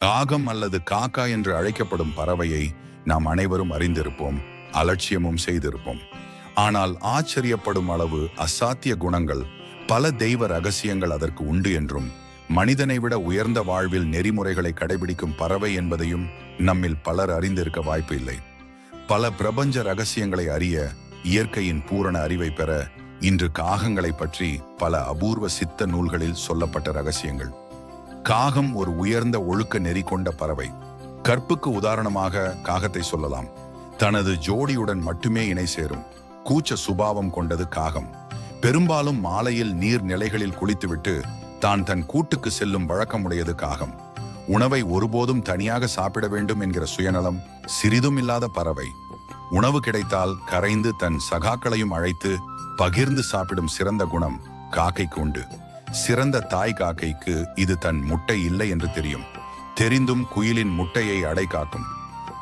காகம் அல்லது காக்கா என்று அழைக்கப்படும் பறவையை நாம் அனைவரும் அறிந்திருப்போம், அலட்சியமும் செய்திருப்போம். ஆனால் ஆச்சரியப்படும் அளவு அசாத்திய குணங்கள், பல தெய்வ ரகசியங்கள் அதற்கு உண்டு என்றும், மனிதனை விட உயர்ந்த வாழ்வில் நெறிமுறைகளை கடைபிடிக்கும் பறவை என்பதையும் நம்மில் பலர் அறிந்திருக்க வாய்ப்பு இல்லை. பல பிரபஞ்ச ரகசியங்களை அறிய, இயற்கையின் பூரண அறிவை பெற இன்று காகங்களை பற்றி பல அபூர்வ சித்த நூல்களில் சொல்லப்பட்ட ரகசியங்கள். காகம் ஒரு உயர்ந்த ஒழுக்க நெறி கொண்ட பறவை. கற்புக்கு உதாரணமாக காகத்தை சொல்லலாம். தனது ஜோடியுடன் மட்டுமே இணை சேரும் கூச்ச சுபாவம் கொண்டது காகம். பெரும்பாலும் மாலையில் நீர் நிலைகளில் குளித்துவிட்டு தான் தன் கூட்டுக்கு செல்லும் வழக்கமுடையது காகம். உணவை ஒருபோதும் தனியாக சாப்பிட வேண்டும் என்கிற சுயநலம் சிறிதும் இல்லாத பறவை. உணவு கிடைத்தால் கரைந்து தன் சகாக்களையும் அழைத்து பகிர்ந்து சாப்பிடும் சிறந்த குணம் காக்கைக்கு உண்டு. சிறந்த தாய் காக்கைக்கு இது தன் முட்டை இல்லை என்று தெரிந்தும் குயிலின் முட்டையை அடை காக்கும்.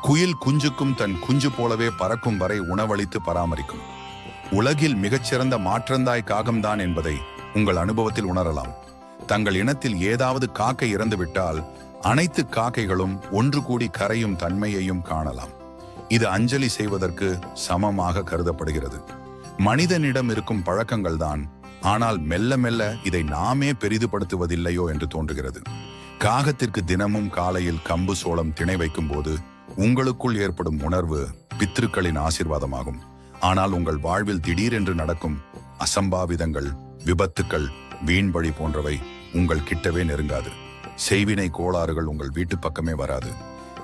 குயில் குஞ்சுக்கும் தன் குஞ்சு போலவே பறக்கும் வரை உணவளித்து பராமரிக்கும். உலகில் மிகச்சிறந்த மாற்றந்தாய் காகம்தான் என்பதை உங்கள் அனுபவத்தில் உணரலாம். தங்கள் இனத்தில் ஏதாவது காக்கை இறந்துவிட்டால் அனைத்து காக்கைகளும் ஒன்று கூடி கரையும் தன்மையையும் காணலாம். இது அஞ்சலி செய்வதற்கு சமமாக கருதப்படுகிறது. மனிதனிடம் இருக்கும் பழக்கங்கள் தான், ஆனால் மெல்ல மெல்ல இதை நாமே பெரிதுபடுத்துவதில்லையோ என்று தோன்றுகிறது. காகத்திற்கு தினமும் காலையில் கம்பு சோளம் திணை வைக்கும் போது உங்களுக்குள் ஏற்படும் உணர்வு பித்ருக்களின் ஆசீர்வாதமாகும். ஆனால் உங்கள் வாழ்வில் திடீரென்று நடக்கும் அசம்பாவிதங்கள், விபத்துக்கள், வீண்வழி போன்றவை உங்கள் கிட்டவே நெருங்காது. செய்வினை கோளாறுகள் உங்கள் வீட்டு பக்கமே வராது.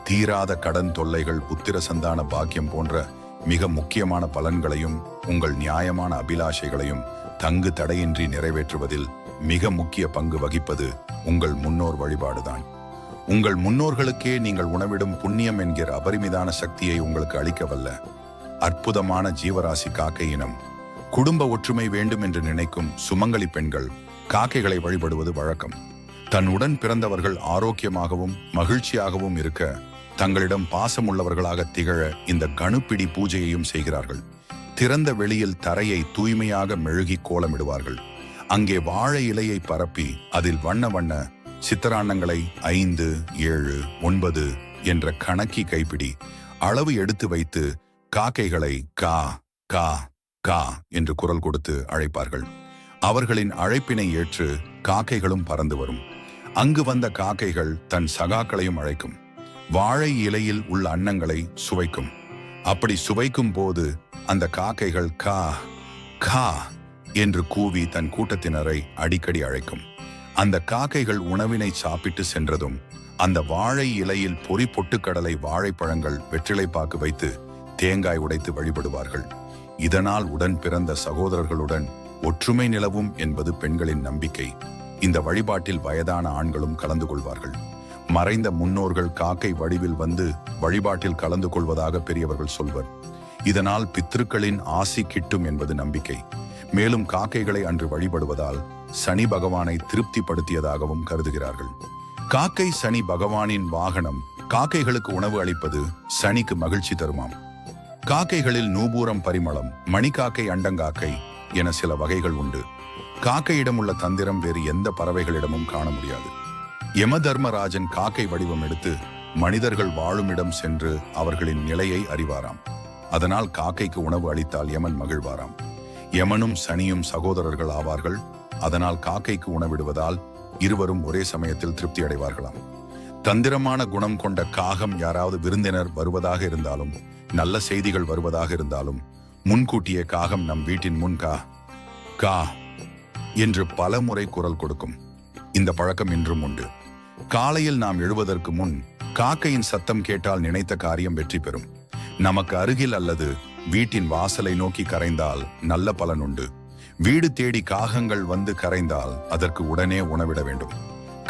தீராத கடன் தொல்லைகள், புத்திர சந்தான பாக்கியம் போன்ற மிக முக்கியமான பலன்களையும் உங்கள் நியாயமான அபிலாஷைகளையும் தங்கு தடையின்றி நிறைவேற்றுவதில் மிக முக்கிய பங்கு வகிப்பது உங்கள் முன்னோர் வழிபாடுதான். உங்கள் முன்னோர்களுக்கே நீங்கள் உணவிடும் புண்ணியம் என்கிற அபரிமிதான சக்தியை உங்களுக்கு அளிக்கவல்ல அற்புதமான ஜீவராசி காக்கை இனம். குடும்ப ஒற்றுமை வேண்டும் என்று நினைக்கும் சுமங்கலி பெண்கள் காக்கைகளை வழிபடுவது வழக்கம். தன் உடன் பிறந்தவர்கள் ஆரோக்கியமாகவும் மகிழ்ச்சியாகவும் இருக்க தங்களிடம் பாசமுள்ளவர்களாக திகழ இந்த கணுப்பிடி பூஜையையும் செய்கிறார்கள். திறந்த வெளியில் தரையை தூய்மையாக மெழுகி கோலமிடுவார்கள். அங்கே வாழை இலையை பரப்பி அதில் வண்ண வண்ண சித்திராண்ணங்களை 5, 7, 9 என்ற கணக்கி கைப்பிடி அளவு எடுத்து வைத்து காக்கைகளை கா கா கா என்று குரல் கொடுத்து அழைப்பார்கள். அவர்களின் அழைப்பினை ஏற்று காக்கைகளும் பறந்து வரும். அங்கு வந்த காக்கைகள் தன் சகாக்களையும் அழைக்கும். வாழை இலையில் உள்ள அன்னங்களை சுவைக்கும். அப்படி சுவைக்கும் போது அந்த காக்கைகள் கா கா என்று கூவி தன் கூட்டத்தினரை அடிக்கடி அழைக்கும். அந்த காக்கைகள் உணவினை சாப்பிட்டு சென்றதும் அந்த வாழை இலையில் பொறி பொட்டுக்கடலை, வாழைப்பழங்கள், வெற்றிலைப்பாக்கு வைத்து தேங்காய் உடைத்து வழிபடுவார்கள். இதனால் உடன் பிறந்த சகோதரர்களுடன் ஒற்றுமை நிலவும் என்பது பெண்களின் நம்பிக்கை. இந்த வழிபாட்டில் வயதான ஆண்களும் கலந்து கொள்வார்கள். மறைந்த முன்னோர்கள் காக்கை வடிவில் வந்து வழிபாட்டில் கலந்து கொள்வதாக பெரியவர்கள் சொல்வர். இதனால் பித்ருக்களின் ஆசி கிட்டும் என்பது நம்பிக்கை. மேலும் காக்கைகளை அன்று வழிபடுவதால் சனி பகவானை திருப்திப்படுத்தியதாகவும் கருதுகிறார்கள். காக்கை சனி பகவானின் வாகனம். காக்கைகளுக்கு உணவு அளிப்பது சனிக்கு மகிழ்ச்சி தருமாம். காக்கைகளில் நூபூரம், பரிமளம், மணிக்காக்கை, அண்டங்காக்கை என சில வகைகள் உண்டு. காக்கையிடம் உள்ள தந்திரம் வேறு எந்த பறவைகளிடமும் காண முடியாது. யம தர்மராஜன் காக்கை வடிவம் எடுத்து மனிதர்கள் வாழும் இடம் சென்று அவர்களின் நிலையை அறிவாராம். அதனால் காக்கைக்கு உணவு அளித்தால் யமன் மகிழ்வாராம். யமனும் சனியும் சகோதரர்கள் ஆவார்கள். அதனால் காக்கைக்கு உணவிடுவதால் இருவரும் ஒரே சமயத்தில் திருப்தி அடைவார்களாம். தந்திரமான குணம் கொண்ட காகம் யாராவது விருந்தினர் வருவதாக இருந்தாலும், நல்ல செய்திகள் வருவதாக இருந்தாலும் முன்கூட்டியே காகம் நம் வீட்டின் முன் கா கா என்று பல முறை குரல் கொடுக்கும். இந்த பழக்கம் இன்றும் உண்டு. காலையில் நாம் எழுவதற்கு முன் காக்கையின் சத்தம் கேட்டால் நினைத்த காரியம் வெற்றி பெறும். நமக்கு அருகில் அல்லது வீட்டின் வாசலை நோக்கி கரைந்தால் நல்ல பலன் உண்டு. வீடு தேடி காகங்கள் வந்து கரைந்தால் அதற்கு உடனே உணவிட வேண்டும்.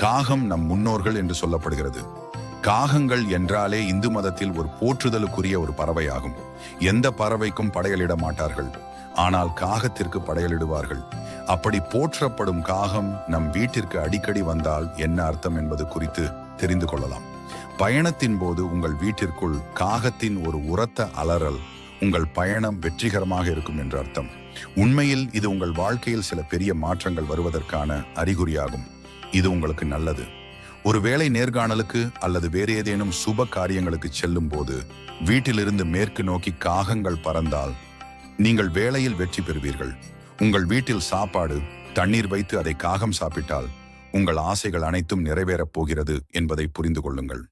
காகம் நம் முன்னோர்கள் என்று சொல்லப்படுகிறது. காகங்கள் என்றாலே இந்து மதத்தில் ஒரு போற்றுதலுக்குரிய ஒரு பறவையாகும். எந்த பறவைக்கும் படையலிட மாட்டார்கள், ஆனால் காகத்திற்கு படையலிடுவார்கள். அப்படி போற்றப்படும் காகம் நம் வீட்டிற்கு அடிக்கடி வந்தால் என்ன அர்த்தம் என்பது குறித்து தெரிந்து கொள்ளலாம். பயணத்தின் போது உங்கள் வீட்டிற்குள் காகத்தின் ஒரு உரத்த அலறல் உங்கள் பயணம் வெற்றிகரமாக இருக்கும் என்று அர்த்தம். உண்மையில் இது உங்கள் வாழ்க்கையில் சில பெரிய மாற்றங்கள் வருவதற்கான அறிகுறியாகும். இது உங்களுக்கு நல்லது. ஒரு வேலை நேர்காணலுக்கு அல்லது வேறு ஏதேனும் சுப காரியங்களுக்கு செல்லும் போது வீட்டிலிருந்து மேற்கு நோக்கி காகங்கள் பறந்தால் நீங்கள் வேலையில் வெற்றி பெறுவீர்கள். உங்கள் வீட்டில் சாப்பாடு தண்ணீர் வைத்து அதை காகம் சாப்பிட்டால் உங்கள் ஆசைகள் அனைத்தும் நிறைவேறப் போகிறது என்பதை புரிந்து கொள்ளுங்கள்.